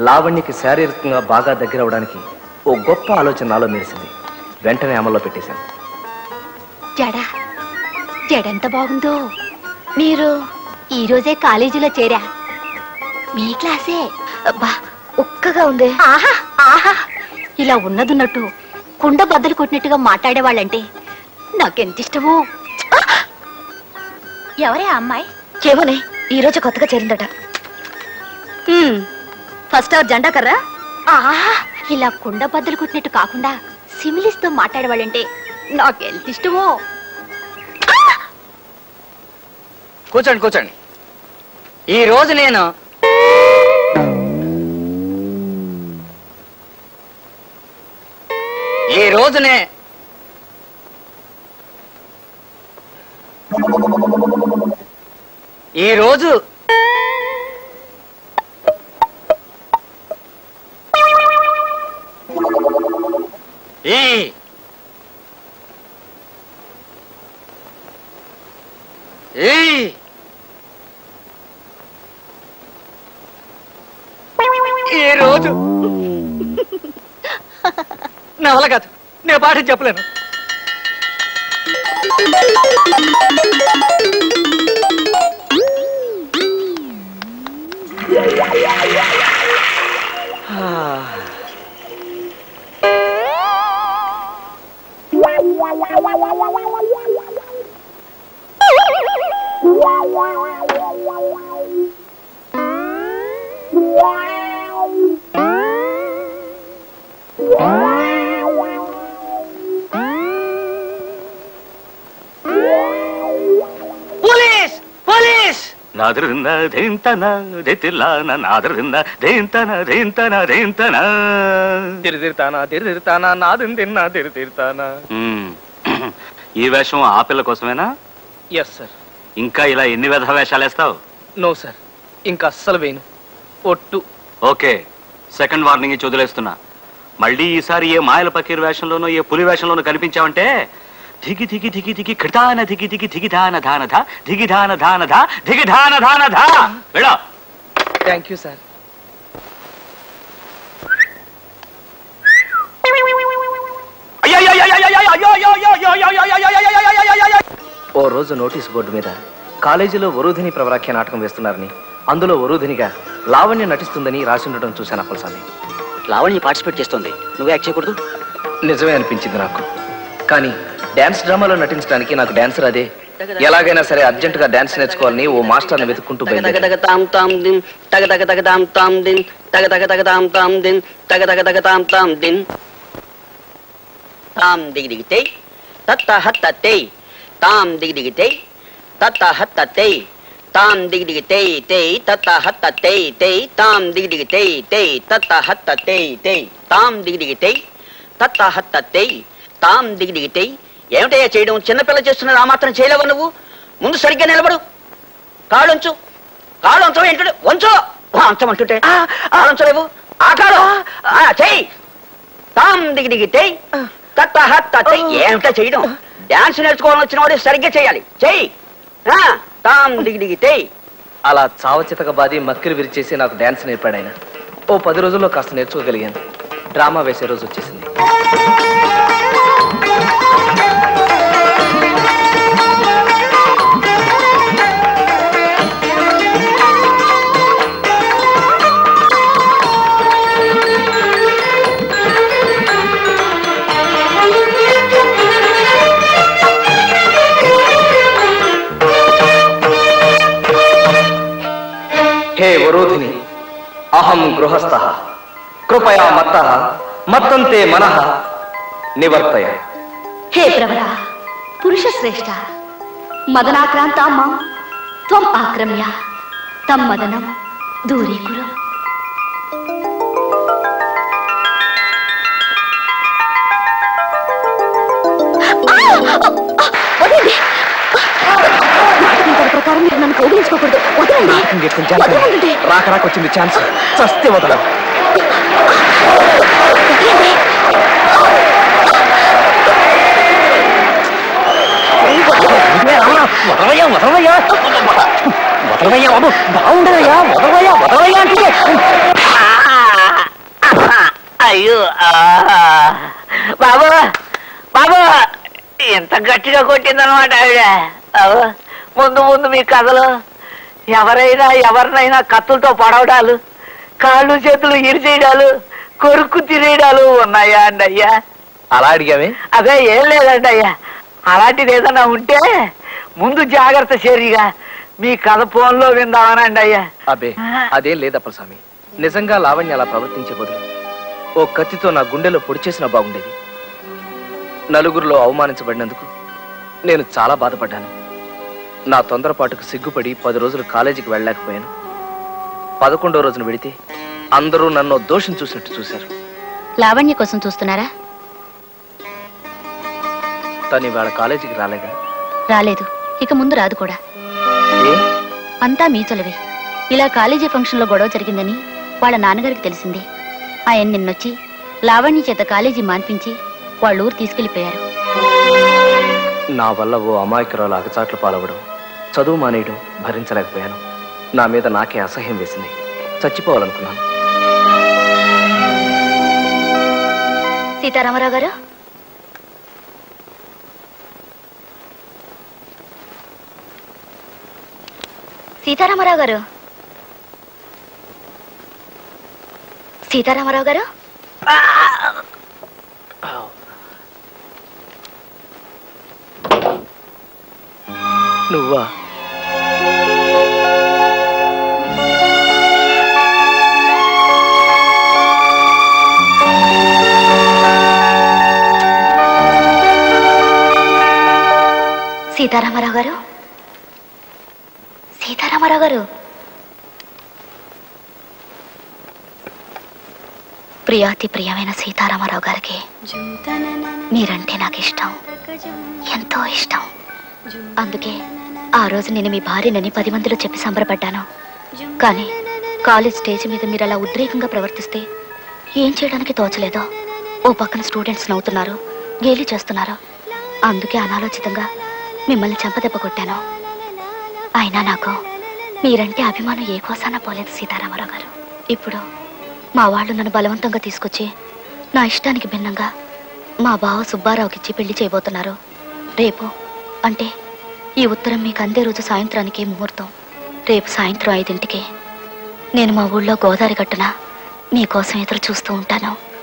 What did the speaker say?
లావణ్యకి శారీరకంగా బాగా దగ్గర అవడానికి ఓ గొప్ప ఆలోచన నాలో మెరిసింది. వెంటనే అమల్లో పెట్టేశాను. జడెంత బాగుందో. మీరు ఈరోజే కాలేజీలో చేరా? మీ క్లాసే. అబ్బా ఒక్కగా ఉంది. ఆహా ఆహా, ఇలా ఉన్నదున్నట్టు కుండ బద్దలు కొట్టినట్టుగా మాట్లాడేవాళ్ళంటే నాకెంత ఇష్టమో. ఎవరే అమ్మాయి? ఏమోనే, ఈరోజు కొత్తగా చేరిందట. ఫస్ట్ అవర్ జెండా కర్రా. ఆహా, ఇలా కుండ బద్దలు కొట్టినట్టు కాకుండా సిమిలిస్తో మాట్లాడేవాళ్ళంటే నాకెంత ఇష్టమో. కూర్చోండి కూర్చోండి. ఈ రోజు నేను ఈ రోజునే ఈ రోజు ఈ రోజు నా వల్ల కాదు, నేను పాఠం చెప్పలేను. ఈ వేషం ఆ పిల్ల కోసమేనా? Yes sir. ఇంకా ఇలా ఎన్ని విధ వేషాలు వేస్తావు? నో సార్, ఇంకా అస్సలు వేయను. ఒట్టు. ఓకే, సెకండ్ వార్నింగ్ ఇచ్చి వదిలేస్తున్నా. మళ్ళీ ఈసారి ఏ మాయల పకీర్ వేషంలోనో ఏ పులి వేషంలోనో కనిపించావంటే ధిగి ధిగి ధిగి ధిగి కృతాన ధిగి ధిగి ధిగి ధాన ధాన ధ ధిగి ధాన ధాన ధ ధిగి ధాన ధాన ధ. వెళ్ళా. Thank you sir. ఓ రోజు నోటీస్ బోర్డు మీద కాలేజీలో వరూధిని ప్రవరాఖ్య నాటకం వేస్తున్నారని, అందులో వరూధినిగా లావణ్య నటిస్తుందని రాసి ఉండడం చూశాను అప్పలస్వామి. లావణ్య పార్టిసిపేట్ చేస్తుంది, నువ్వు యాక్ట్ చేయకూడదు? నిజమే అనిపించింది నాకు. కానీ డాన్స్ డ్రామాలో నటించడానికి నాకు డాన్సర్ అదే. ఎలాగైనా సరే అర్జెంట్ గా డాన్స్ నేర్చుకోవాలని ఓ మాస్టర్ని వెతుక్కుంటూ ఏమిటయ్యా చేయడం? చిన్నపిల్ల చేస్తున్నారు, ఆ మాత్రం చేయలేవు నువ్వు? ముందు సరిగ్గా నిలబడు, కాళ్ళొంచు. కాళ్ళొంచు ఏంటంటే వంచు, అంచమంటుంటే కాళ్ళొంచలేవు. ఆ కాళ్ళు చెయ్యి. తాం దిగి దిగి తెయ్ తత్త హత్త తెయ్. ఏమిటా చేయడం? డాన్స్ నేర్చుకోవాలని వచ్చిన వాడు సరిగ్గా చేయాలి. చెయ్యి. తాం దిగి దిగి తెయ్. అలా చావచితక బాది మక్కిరి విరిచేసి నాకు డాన్స్ నేర్పాడు ఆయన. ఓ 10 రోజుల్లో కాస్త నేర్చుకోగలిగాను. డ్రామా వేసే రోజు వచ్చేసింది. హే వరోధిని, అహం గృహస్థః కృపయా మత్తః మత్తంతే మనః నివర్తయ. హే ప్రవర పురుష శ్రేష్ఠ, మదనాక్రాంత మాం త్వం ఆక్రమ్య తం మదనం దూరీకురు. ప్రకారం మీరు నన్ను కౌగిలించుకోకూడదు. వదలండి. రాక వచ్చింది ఛాన్స్, చస్తే వదలం. వదలవయ్యా బాబు, బాగుండదయ్యా. వదలవయ్యా అంటే అయ్యో బాబు బాబు ఎంత గట్టిగా కొట్టిందనమాట ఆవిడ. ముందు ముందు మీ కథలో ఎవరినైనా కత్తులతో పడవడాలు, కాళ్ళు చేతులు ఇరిచేయడాలు, కొరుక్కు తినేయడాలు ఉన్నాయా అండి అయ్యా? అలా అడిగామే? అదే ఏం లేదండి అయ్యా. అలాంటిది ఏదన్నా ఉంటే ముందు జాగ్రత్త చర్యగా మీ కథ ఫోన్లో విందామనండి అయ్యా. అబ్బే అదేం లేదప్పలస్వామి. నిజంగా లావణ్య అలా ప్రవర్తించే బదులు ఓ కత్తితో నా గుండెలో పొడి చేసినా బాగుండేది. నలుగురిలో అవమానించబడినందుకు నేను చాలా బాధపడ్డాను. నా తొందరపాటుకు సిగ్గుపడి 10 రోజులు కాలేజీకి వెళ్ళలేకపోయాను. 11వ రోజున వెడితే అందరూ నన్ను దోషం చూసినట్టు చూశారు. లావణ్య కోసం చూస్తున్నారా? తను ఇవాళ కాలేజీకి రాలేదా? రాలేదు, ఇక ముందు రాదు కూడా. ఏ? అంతా మీ చలవే. ఇలా కాలేజీ ఫంక్షన్ లో గొడవ జరిగిందని వాళ్ళ నాన్నగారికి తెలిసింది. ఆయన నిన్నొచ్చి లావణ్య చేత కాలేజీ మాన్పించి వాళ్ళ ఊరు తీసుకెళ్లిపోయారు. నా వల్ల ఓ అమాయకురాలు అగచాట్లు పాలవడం, చదువు మానేయడం భరించలేకపోయాను. నా మీద నాకే అసహ్యం వేసింది. చచ్చిపోవాలనుకున్నాను. సీతారామరావు గారు, సీతారామరావు గారు, సీతారామరావు గారు, నువ్వా? సీతారామరావు గారు, సీతారామరావు గారు. ప్రియాతి ప్రియమైన సీతారామరావు గారికి మీరంటే నాకు ఇష్టం, ఎంతో ఇష్టం. అందుకే ఆ రోజు నేను మీ భార్యనని 10 మందిలో చెప్పి సంబరపడ్డాను. కానీ కాలేజ్ స్టేజ్ మీద మీరు అలా ఉద్రేకంగా ప్రవర్తిస్తే ఏం చేయడానికి తోచలేదో. ఓ పక్కన స్టూడెంట్స్ నవ్వుతున్నారు, గేలి చేస్తున్నారు. అందుకే అనాలోచితంగా మిమ్మల్ని చెంపదెబ్బ కొట్టాను. అయినా నాకు మీరంటే అభిమానం ఏ కోసానా పోలేదు సీతారామరావు గారు. ఇప్పుడు మా వాళ్ళు నన్ను బలవంతంగా తీసుకొచ్చి నా ఇష్టానికి భిన్నంగా మా బావ సుబ్బారావుకి ఇచ్చి పెళ్లి చేయబోతున్నారు. రేపు అంటే ఈ ఉత్తరం మీకు అందే రోజు సాయంత్రానికి ముహూర్తం. రేపు సాయంత్రం 5ంటికి నేను మా ఊళ్ళో గోదావరి గట్టున మీకోసం ఎదురు చూస్తూ ఉంటాను.